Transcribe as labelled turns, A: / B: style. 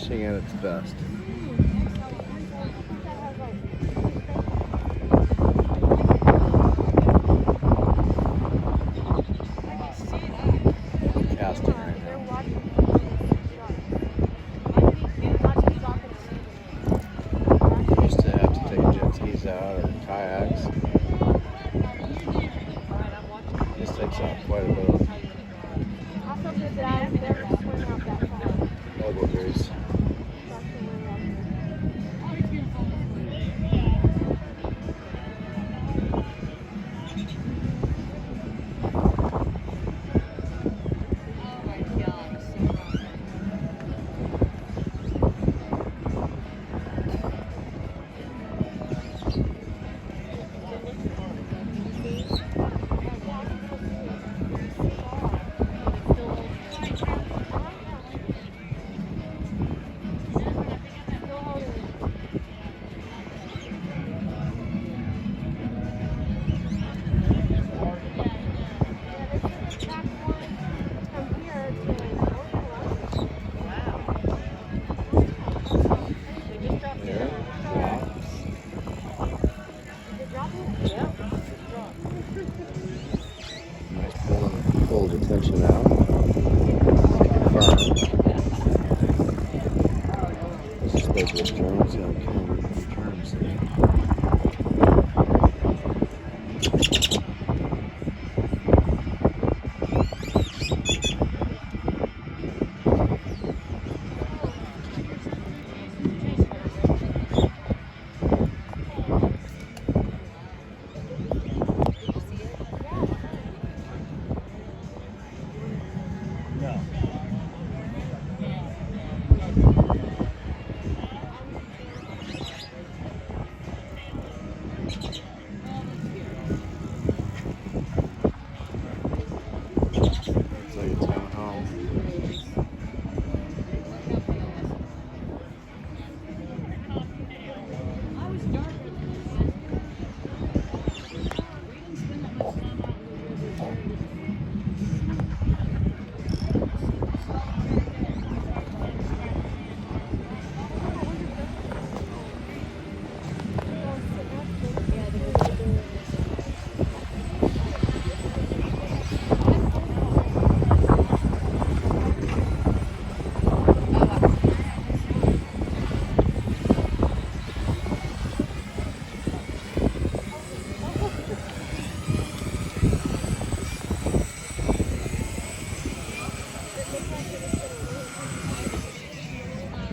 A: fishing at its best. Casting right now. Used to have to take jet skis out or kayaks. This takes out quite a bit of elbow grease. Pulls attention out. This is supposed to be a strong